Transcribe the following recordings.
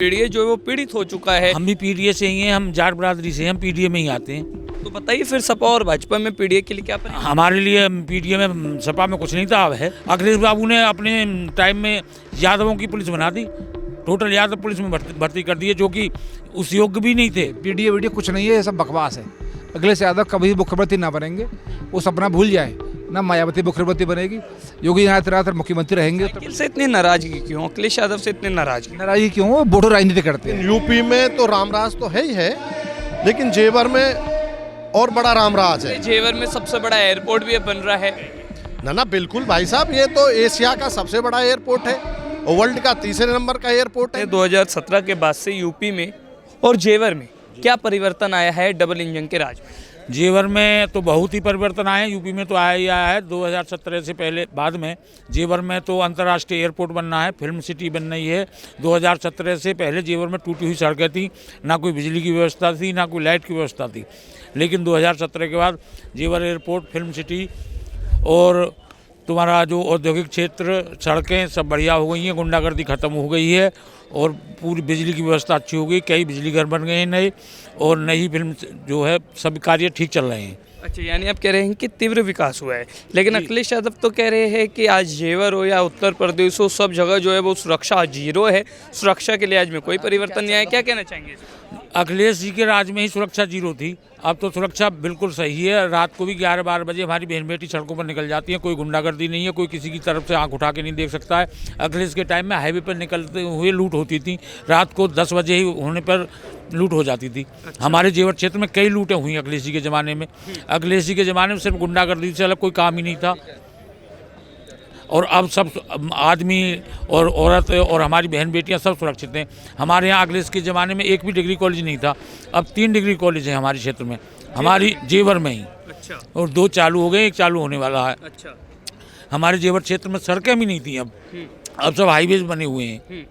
पीड़ित जो है वो पीड़ित हो चुका है। हम भी पीडीए से ही हैं, हम जाट बरादरी से हैं, हम पीडीए में ही आते हैं। तो बताइए फिर सपा और भाजपा में पीड़ित के लिए क्या हमारे लिए पीडीए में सपा में कुछ नहीं था। अब है अखिलेश बाबू ने अपने टाइम में यादवों की पुलिस बना दी, टोटल यादव पुलिस में भर्ती कर दी है, जो कि उस योग्य भी नहीं थे। पीडीए वीडियो कुछ नहीं है, ये सब बकवास है। अखिलेश यादव कभी मुख्यमंत्री ना बनेंगे, वो सपना भूल जाए। ना मायावती मुख्यमंत्री बनेगी, योगी आदित्यनाथ मुख्यमंत्री रहेंगे। अखिल से इतनी नाराजगी क्यों, अखिलेश यादव से इतनी नाराजगी क्यों? वो वोटर राजनीति करते हैं। यूपी में तो रामराज तो है ही है, लेकिन जेवर में और बड़ा रामराज है। जेवर में सबसे बड़ा एयरपोर्ट भी बन रहा है। ना बिल्कुल भाई साहब, ये तो एशिया का सबसे बड़ा एयरपोर्ट है और वर्ल्ड का तीसरे नंबर का एयरपोर्ट है। 2017 के बाद से यूपी में और जेवर में क्या परिवर्तन आया है डबल इंजन के राज में? जेवर में तो बहुत ही परिवर्तन आए हैं, यूपी में तो आया ही आया है। 2017 से पहले बाद में जेवर में तो अंतर्राष्ट्रीय एयरपोर्ट बनना है, फिल्म सिटी बन रही है। 2017 से पहले जेवर में टूटी हुई सड़कें थी, ना कोई बिजली की व्यवस्था थी, ना कोई लाइट की व्यवस्था थी। लेकिन 2017 के बाद जेवर एयरपोर्ट, फिल्म सिटी और तुम्हारा जो औद्योगिक क्षेत्र, सड़कें सब बढ़िया हो गई हैं, गुंडागर्दी खत्म हो गई है और पूरी बिजली की व्यवस्था अच्छी हो गई। कई बिजली घर बन गए हैं नए, और नई फिल्म जो है सब कार्य ठीक चल रहे हैं। अच्छा, यानी आप कह रहे हैं कि तीव्र विकास हुआ है। लेकिन अखिलेश यादव तो कह रहे हैं कि आज जेवर हो या उत्तर प्रदेश हो, सब जगह जो है वो सुरक्षा जीरो है, सुरक्षा के लिहाज में कोई परिवर्तन नहीं आया। क्या कहना चाहेंगे? अखिलेश जी के राज में ही सुरक्षा जीरो थी, अब तो सुरक्षा बिल्कुल सही है। रात को भी 11-12 बजे हमारी बहन बेटी सड़कों पर निकल जाती है, कोई गुंडागर्दी नहीं है, कोई किसी की तरफ से आंख उठा के नहीं देख सकता है। अखिलेश के टाइम में हाईवे पर निकलते हुए लूट होती थी, रात को 10 बजे ही होने पर लूट हो जाती थी। अच्छा। हमारे जेवर क्षेत्र में कई लूटें हुई अखिलेश जी के ज़माने में। अखिलेश जी के ज़माने में सिर्फ गुंडागर्दी से अलग कोई काम ही नहीं था, और अब सब आदमी और औरत और हमारी बहन बेटियां सब सुरक्षित हैं। हमारे यहाँ अखिलेश के ज़माने में एक भी डिग्री कॉलेज नहीं था, अब 3 डिग्री कॉलेज हैं हमारे क्षेत्र में, हमारी जेवर में ही। अच्छा। और 2 चालू हो गए, 1 चालू होने वाला है। अच्छा। हमारे जेवर क्षेत्र में सड़कें भी नहीं थी, अब सब हाईवेज बने हुए हैं।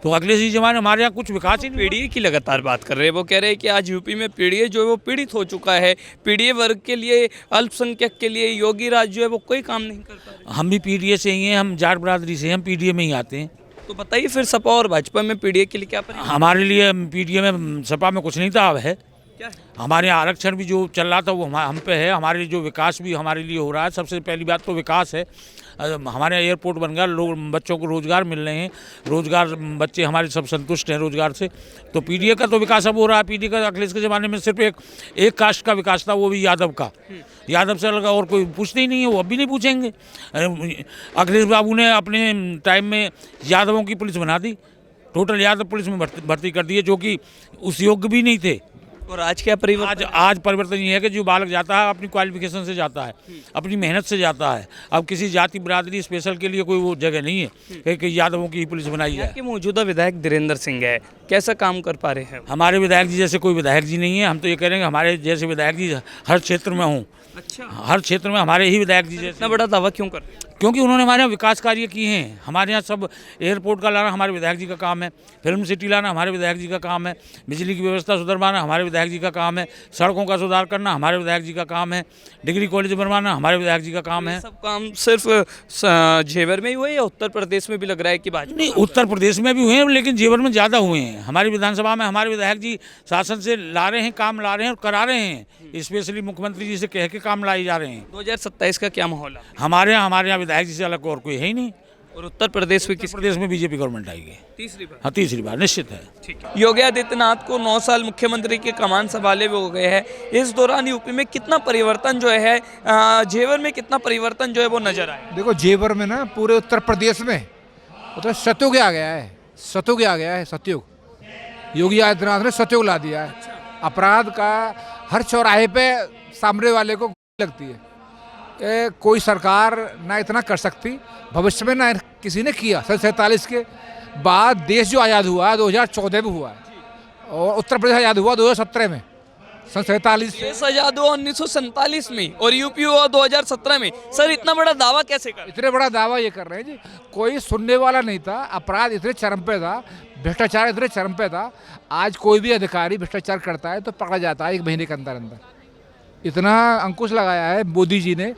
तो अखिलेश जी जमाने हमारे यहाँ कुछ विकास ही नहीं। पीड़ित की लगातार बात कर रहे हैं, वो कह रहे हैं कि आज यूपी में पीड़ित जो है वो पीड़ित हो चुका है। पीड़ित वर्ग के लिए, अल्पसंख्यक के लिए योगी राज जो है वो कोई काम नहीं कर पा रहे। हम भी पीडीए से ही हैं, हम जाट बरादरी से हैं, हम पीडीए में ही आते हैं। तो बताइए फिर सपा और भाजपा में पीड़ित के लिए क्या हमारे लिए पीडीए में सपा में कुछ नहीं था। अब है क्या है? हमारे यहाँ आरक्षण भी जो चल रहा था वो हम पे है। हमारे जो विकास भी हमारे लिए हो रहा है, सबसे पहली बात तो विकास है। हमारे यहाँ एयरपोर्ट बन गया, लोग बच्चों को रोज़गार मिल रहे हैं, रोज़गार बच्चे हमारे सब संतुष्ट हैं रोज़गार से। तो पीडीए का तो विकास अब हो रहा है। पीडीए का अखिलेश के ज़माने में सिर्फ एक कास्ट का विकास था, वो भी यादव का। यादव से अलग और कोई पूछते ही नहीं है, वो अब भी नहीं पूछेंगे। अखिलेश बाबू ने अपने टाइम में यादवों की पुलिस बना दी, टोटल यादव पुलिस में भर्ती कर दी है, जो कि उस योग्य भी नहीं थे। और आज क्या परिवर्तन? आज परिवर्तन ये है कि जो बालक जाता है अपनी क्वालिफिकेशन से जाता है, अपनी मेहनत से जाता है। अब किसी जाति बिरादरी स्पेशल के लिए कोई वो जगह नहीं है कि यादवों की पुलिस बनाई जाए। मौजूदा विधायक धीरेन्द्र सिंह है, कैसा काम कर पा रहे हैं? हमारे विधायक जी जैसे कोई विधायक जी नहीं है। हम तो ये कह रहे हैं हमारे जैसे विधायक जी हर क्षेत्र में हों। अच्छा। हर क्षेत्र में हमारे ही विधायक जी जैसे। इतना बड़ा दावा क्यों कर? क्योंकि उन्होंने हमारे यहाँ विकास कार्य किए हैं। हमारे यहाँ सब एयरपोर्ट का लाना हमारे विधायक जी का काम है, फिल्म सिटी लाना हमारे विधायक जी का काम है, बिजली की व्यवस्था सुधरवाना हमारे विधायक जी का काम है, सड़कों का सुधार करना हमारे विधायक जी का काम है, डिग्री कॉलेज बनवाना हमारे विधायक जी का काम है। सब काम सिर्फ जेवर में ही हुए या उत्तर प्रदेश में भी लग रहा है कि भाजपा? नहीं, उत्तर प्रदेश में भी हुए हैं, लेकिन जेवर में ज़्यादा हुए हैं। हमारी विधानसभा में हमारे विधायक जी शासन से ला रहे हैं, काम ला रहे हैं और करा रहे हैं। स्पेशली मुख्यमंत्री जी से कह के काम लाए जा रहे हैं। 2027 का क्या माहौल है हमारे यहाँ विधायक जी से अलग और कोई है ही नहीं। और उत्तर प्रदेश में किस प्रदेश में बीजेपी गवर्नमेंट आएगी? तीसरी बार। हाँ, तीसरी बार निश्चित है। ठीक है। योगी आदित्यनाथ को 9 साल मुख्यमंत्री के कमान संभाले हुए हो गए हैं। इस दौरान यूपी में कितना परिवर्तन जो है, जेवर में कितना परिवर्तन जो है वो नजर आया? देखो, जेवर में ना पूरे उत्तर प्रदेश में तो सतयुग आ गया है, सतयुग आ गया है, सतयुग। योगी आदित्यनाथ ने सतयुग ला दिया है। अपराध का हर चौराहे पे सामने वाले को लगती है। कोई सरकार ना इतना कर सकती, भविष्य में ना किसी ने किया। 47 के बाद देश जो आज़ाद हुआ 2014 में हुआ, और उत्तर प्रदेश आज़ाद हुआ 2017 में। 47 देश आज़ाद हुआ 1947 में और यूपी हुआ 2017 में। सर, इतना बड़ा दावा कैसे कर? इतने बड़ा दावा ये कर रहे हैं जी, कोई सुनने वाला नहीं था। अपराध इतने चरम पे था, भ्रष्टाचार इतने चरम पे था। आज कोई भी अधिकारी भ्रष्टाचार करता है तो पकड़ा जाता है 1 महीने के अंदर अंदर। इतना अंकुश लगाया है मोदी जी ने,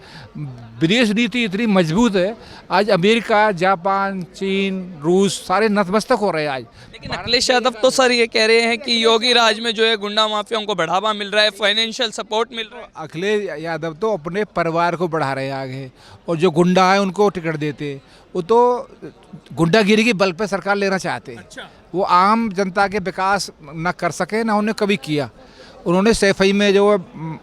विदेश नीति इतनी मजबूत है, आज अमेरिका, जापान, चीन, रूस सारे नतमस्तक हो रहे हैं आज। लेकिन अखिलेश यादव तो सर ये कह रहे हैं कि योगी राज में जो है गुंडा माफियाओं को बढ़ावा मिल रहा है, फाइनेंशियल सपोर्ट मिल रहा है। अखिलेश यादव तो अपने परिवार को बढ़ा रहे हैं आगे, और जो गुंडा है उनको टिकट देते, वो तो गुंडागिरी के बल पे सरकार लेना चाहते हैं। वो आम जनता के विकास न कर सके, ना उन्हें कभी किया। उन्होंने सैफई में जो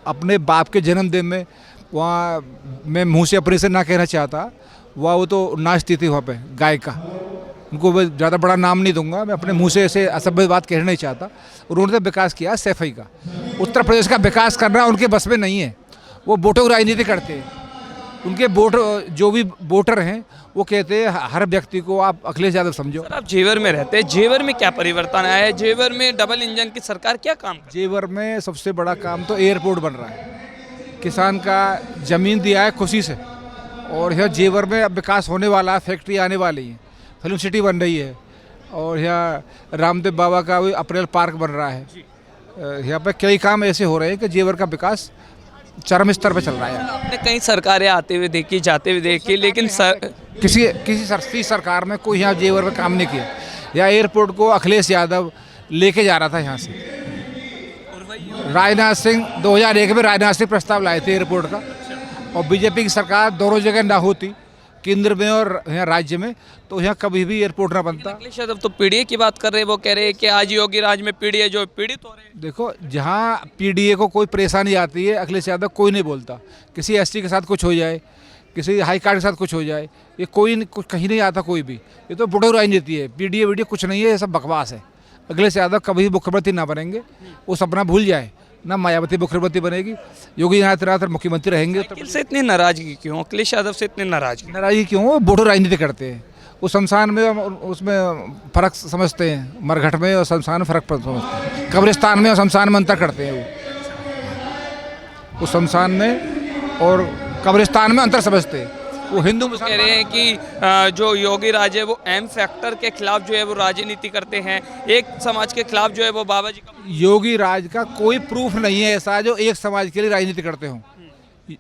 अपने बाप के जन्मदिन में, वहाँ मैं मुँह से अपने से ना कहना चाहता, वो तो नाचती थी वहाँ पे गायिका, उनको मैं ज़्यादा बड़ा नाम नहीं दूंगा, मैं अपने मुंह से ऐसे असभ्य बात कहना नहीं चाहता। उन्होंने तो विकास किया सैफई का। उत्तर प्रदेश का विकास करना उनके बस में नहीं है, वो वोटों की राजनीति करते हैं। उनके वोट, जो भी वोटर हैं वो कहते हैं हर व्यक्ति को आप अखिलेश यादव समझो। सर आप जेवर में रहते हैं, जेवर में क्या परिवर्तन आया है? जेवर में डबल इंजन की सरकार क्या काम कर? जेवर में सबसे बड़ा काम तो एयरपोर्ट बन रहा है, किसान का ज़मीन दिया है खुशी से, और यह जेवर में अब विकास होने वाला है, फैक्ट्री आने वाली है, फिल्म सिटी बन रही है, और यहाँ रामदेव बाबा का भी अप्रैल पार्क बन रहा है। यहाँ पे कई काम ऐसे हो रहे हैं कि जेवर का विकास चरम स्तर पे चल रहा है। आपने कई सरकारें आते हुए देखी, जाते हुए देखी, लेकिन किसी सरकार में कोई यहाँ जेवर में काम नहीं किया। यहाँ एयरपोर्ट को अखिलेश यादव लेके जा रहा था यहाँ से। राजनाथ सिंह 2001 में राजनाथ सिंह प्रस्ताव लाए थे एयरपोर्ट का, और बीजेपी की सरकार दोनों जगह ना होती, केंद्र में और यहाँ राज्य में, तो यहाँ कभी भी एयरपोर्ट ना बनता। अखिलेश यादव तो पीडीए की बात कर रहे हैं, वो कह रहे हैं कि आज योगी राज में पीडीए जो पीड़ित हो रहे हैं। देखो, जहाँ पीडीए को कोई परेशानी आती है, अखिलेश यादव कोई नहीं बोलता। किसी एसटी के साथ कुछ हो जाए, किसी हाई कोर्ट के साथ कुछ हो जाए, ये कोई कहीं नहीं आता कोई भी। ये तो बुढ़ो राजनीति है, पीडीए वीडियो कुछ नहीं है, ये सब बकवास है। अखिलेश यादव कभी मुख्यमंत्री ना बनेंगे, वो सपना भूल जाए। ना मायावती मुख्यमंत्री बनेगी, योगी आदित्यनाथ मुख्यमंत्री रहेंगे। अखिल से इतनी नाराजगी क्यों? अखिलेश यादव से इतनी नाराजगी क्यों? वो बुढ़ो राजनीति करते हैं। वो शमशान में उसमें फ़र्क समझते हैं, मरघट में और शमशान में फ़र्क समझते हैं, कब्रिस्तान में और शमशान में अंतर करते हैं। वो शमशान में और कब्रिस्तान में अंतर समझते हैं। वो हिंदू कह रहे हैं कि जो योगी राज है वो एम फैक्टर के खिलाफ जो है वो राजनीति करते हैं, एक समाज के खिलाफ जो है वो बाबा जी का। योगी राज का कोई प्रूफ नहीं है ऐसा जो एक समाज के लिए राजनीति करते हों,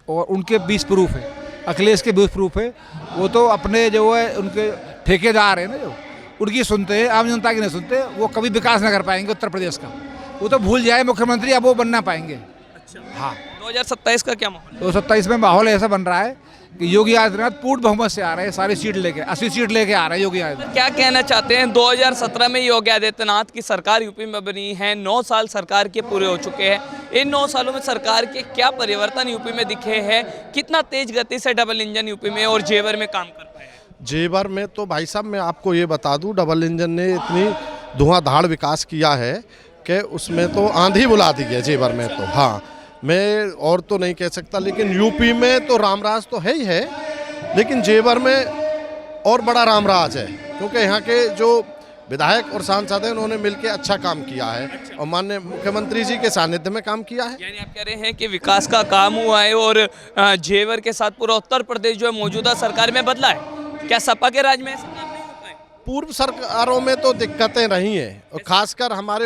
और उनके 20 प्रूफ है, अखिलेश के 20 प्रूफ है। वो तो अपने जो है उनके ठेकेदार हैं ना, जो उनकी सुनते हैं, आम जनता की नहीं सुनते। वो कभी विकास ना कर पाएंगे उत्तर प्रदेश का, वो तो भूल जाए मुख्यमंत्री, अब वो बनना पाएंगे। हाँ, 2027 का क्या माहौल? 2027 में माहौल ऐसा बन रहा है कि योगी आदित्यनाथ पूर्ण बहुमत से आ रहे हैं, सारी सीट लेके 80 सीट लेके आ रहे हैं योगी आदित्यनाथ। क्या कहना चाहते हैं? 2017 में योगी आदित्यनाथ की सरकार यूपी में बनी है, 9 साल सरकार के पूरे हो चुके हैं। इन 9 सालों में सरकार के क्या परिवर्तन यूपी में दिखे हैं? कितना तेज गति से डबल इंजन यूपी में और जेवर में काम कर पाए? जेवर में तो भाई साहब मैं आपको ये बता दूं, डबल इंजन ने इतनी धुआंधार विकास किया है कि उसमें तो आंधी बुला दी है जेवर में तो। हाँ, मैं और तो नहीं कह सकता, लेकिन यूपी में तो रामराज तो है ही है, लेकिन जेवर में और बड़ा रामराज है, क्योंकि यहाँ के जो विधायक और सांसद हैं उन्होंने मिलकर अच्छा काम किया है, और माननीय मुख्यमंत्री जी के सानिध्य में काम किया है। यानी आप कह रहे हैं कि विकास का काम हुआ है, और जेवर के साथ पूरा उत्तर प्रदेश जो है मौजूदा सरकार में बदला है। क्या सपा के राज में ऐसा काम नहीं हो पाए? पूर्व सरकारों में तो दिक्कतें रही हैं, और खासकर हमारे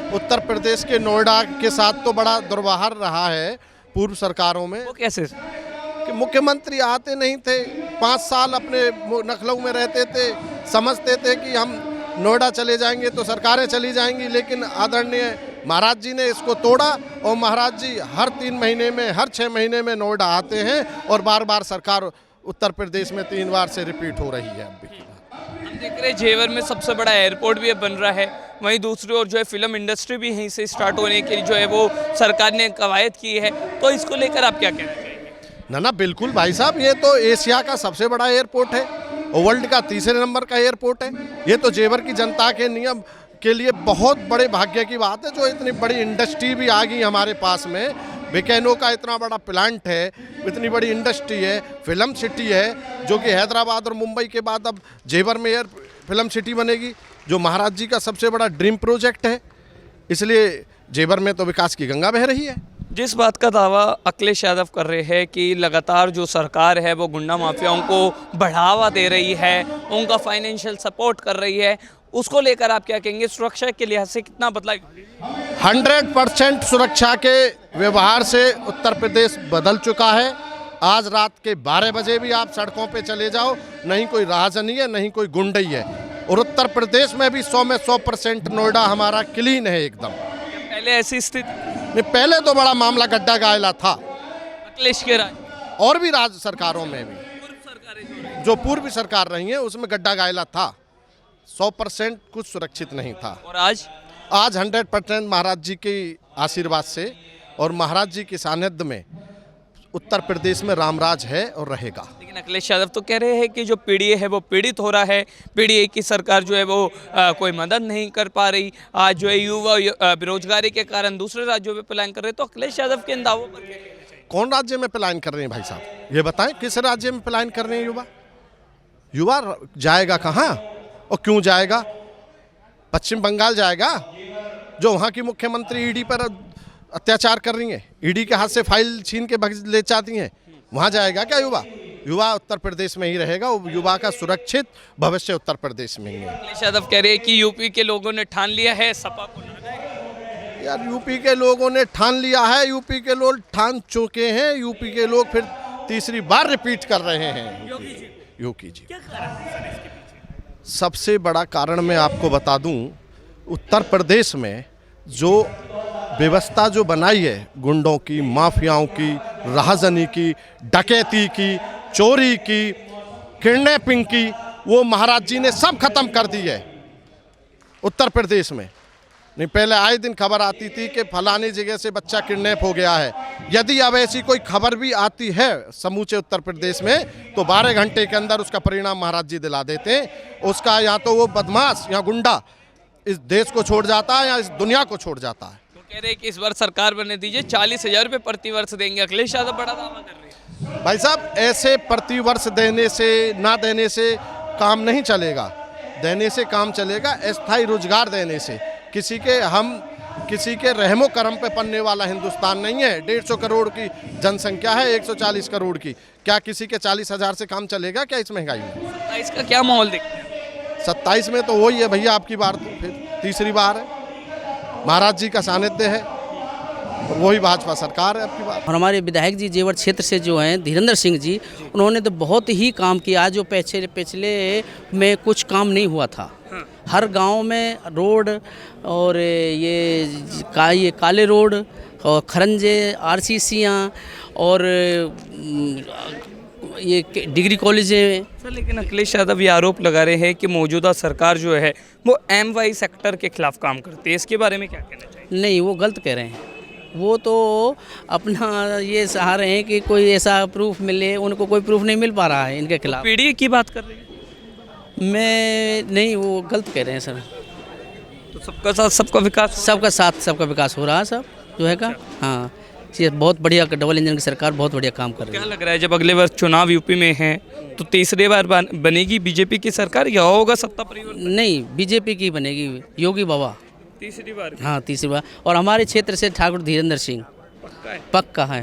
उत्तर प्रदेश के नोएडा के साथ तो बड़ा दुर्व्यवहार रहा है पूर्व सरकारों में। वो कैसे? कि मुख्यमंत्री आते नहीं थे, 5 साल अपने लखनऊ में रहते थे, समझते थे कि हम नोएडा चले जाएंगे तो सरकारें चली जाएंगी, लेकिन आदरणीय महाराज जी ने इसको तोड़ा, और महाराज जी हर 3 महीने में, हर 6 महीने में नोएडा आते हैं, और बार बार सरकार उत्तर प्रदेश में 3 बार से रिपीट हो रही है। अब भी हम देख रहे हैं जेवर में सबसे बड़ा एयरपोर्ट भी अब बन रहा है, वहीं दूसरी ओर जो है फिल्म इंडस्ट्री भी यहीं से स्टार्ट होने की जो है वो सरकार ने कवायद की है, तो इसको लेकर आप क्या कहना चाहेंगे? ना बिल्कुल भाई साहब, ये तो एशिया का सबसे बड़ा एयरपोर्ट है, और वर्ल्ड का 3रे नंबर का एयरपोर्ट है। ये तो जेवर की जनता के नियम के लिए बहुत बड़े भाग्य की बात है, जो इतनी बड़ी इंडस्ट्री भी आ गई हमारे पास में। बिकानेर का इतना बड़ा प्लांट है, इतनी बड़ी इंडस्ट्री है, फिल्म सिटी है, जो कि हैदराबाद और मुंबई के बाद अब जेवर में फिल्म सिटी बनेगी, जो महाराज जी का सबसे बड़ा ड्रीम प्रोजेक्ट है। इसलिए जेवर में तो विकास की गंगा बह रही है। जिस बात का दावा अखिलेश यादव कर रहे हैं कि लगातार जो सरकार है वो गुंडा माफियाओं को बढ़ावा दे रही है, उनका फाइनेंशियल सपोर्ट कर रही है, उसको लेकर आप क्या कहेंगे? सुरक्षा के लिहाज से कितना बदला? 100% सुरक्षा के व्यवहार से उत्तर प्रदेश बदल चुका है। आज रात के 12 बजे भी आप सड़कों पे चले जाओ, नहीं कोई राहजनी है, नहीं कोई गुंडई है। और उत्तर प्रदेश में भी 100 में 100% नोएडा हमारा क्लीन है एकदम। पहले ऐसी स्थिति नहीं, पहले तो बड़ा मामला गड्ढा गायला था, अखिलेश के राज और भी राज्य सरकारों में भी जो पूर्व सरकार रही है उसमें गड्ढा गायला था। 100% कुछ सुरक्षित नहीं था। और आज 100% महाराज जी के आशीर्वाद से और महाराज जी के सानिध्य में उत्तर प्रदेश में रामराज है और रहेगा। लेकिन अखिलेश यादव तो कह रहे हैं कि जो पीडीए है वो पीड़ित हो रहा है, पीडीए की सरकार जो है वो कोई मदद नहीं कर पा रही। आज जो है युवा बेरोजगारी के कारण दूसरे राज्यों में पलायन कर रहे हैं। तो अखिलेश यादव के इन दावों पर क्या कहना चाहिए? कौन राज्य में पलायन कर रहे हैं भाई साहब, ये बताएं, किस राज्य में पलायन कर रहे हैं युवा? युवा जाएगा कहाँ और क्यों जाएगा? पश्चिम बंगाल जाएगा, जो वहाँ की मुख्यमंत्री ईडी पर अत्याचार कर रही हैं, ईडी के हाथ से फाइल छीन के ले जाती हैं, वहाँ जाएगा क्या युवा? युवा उत्तर प्रदेश में ही रहेगा। युवा का सुरक्षित भविष्य उत्तर प्रदेश में ही है। अखिलेश यादव कह रहे हैं कि यूपी के लोगों ने ठान लिया है सपा को लगाएंगे। यार यूपी के लोगों ने ठान लिया है, यूपी के लोग ठान चुके हैं, यूपी के लोग फिर तीसरी बार रिपीट कर रहे हैं। योगी जी सबसे बड़ा कारण मैं आपको बता दूं, उत्तर प्रदेश में जो व्यवस्था जो बनाई है गुंडों की, माफियाओं की, राहजनी की, डकैती की, चोरी की, किडनैपिंग की, वो महाराज जी ने सब खत्म कर दी है उत्तर प्रदेश में। नहीं, पहले आए दिन खबर आती थी कि फलानी जगह से बच्चा किडनैप हो गया है। यदि अब ऐसी कोई खबर भी आती है समूचे उत्तर प्रदेश में तो 12 घंटे के अंदर उसका परिणाम महाराज जी दिला देते हैं। उसका या तो वो बदमाश या गुंडा इस देश को छोड़ जाता है या इस दुनिया को छोड़ जाता है। तो कह रहे हैं कि इस बार सरकार बनने दीजिए, 40,000 रुपये प्रति वर्ष देंगे। अखिलेश यादव बड़ा दावा कर रहे हैं। भाई साहब, ऐसे प्रति वर्ष देने से ना देने से काम नहीं चलेगा। देने से काम चलेगा अस्थायी रोजगार देने से। किसी के रहमो करम पे पलने वाला हिंदुस्तान नहीं है। 150 करोड़ की जनसंख्या है, 140 करोड़ की। क्या किसी के 40,000 से काम चलेगा क्या इस महंगाई में? 27 का क्या माहौल देखते हैं? 27 में तो वही है भैया, आपकी बार तो फिर तीसरी बार है, महाराज जी का सानिध्य है और वही भाजपा सरकार है आपकी बार। और हमारे विधायक जी जेवर क्षेत्र से जो हैं धीरेन्द्र सिंह जी, उन्होंने तो बहुत ही काम किया। जो पिछले में कुछ काम नहीं हुआ था। हर गांव में रोड और ये काले रोड और खरंजे, आरसीसीयाँ और ये डिग्री कॉलेजें। सर, लेकिन अखिलेश यादव ये आरोप लगा रहे हैं कि मौजूदा सरकार जो है वो MY सेक्टर के खिलाफ काम करती है। इसके बारे में क्या कहना चाहिए? नहीं, वो गलत कह रहे हैं। वो तो अपना ये चाह रहे हैं कि कोई ऐसा प्रूफ मिले, उनको कोई प्रूफ नहीं मिल पा रहा है इनके खिलाफ। पीडीए की बात कर रहे हैं? मैं नहीं, वो गलत कह रहे हैं सर। तो सबका साथ सबका विकास, सबका साथ सबका विकास हो रहा है सब जो है का। हाँ, ये बहुत बढ़िया, डबल इंजन की सरकार बहुत बढ़िया काम कर रही क्या है। लग रहा है जब अगले वर्ष चुनाव यूपी में है तो तीसरी बार बनेगी बीजेपी की सरकार या होगा सत्ता परिवर्तन? नहीं, बीजेपी की बनेगी, योगी बाबा तीसरी बार? हाँ, तीसरी बार। और हमारे क्षेत्र से ठाकुर धीरेन्द्र सिंह पक्का है? पक्का है।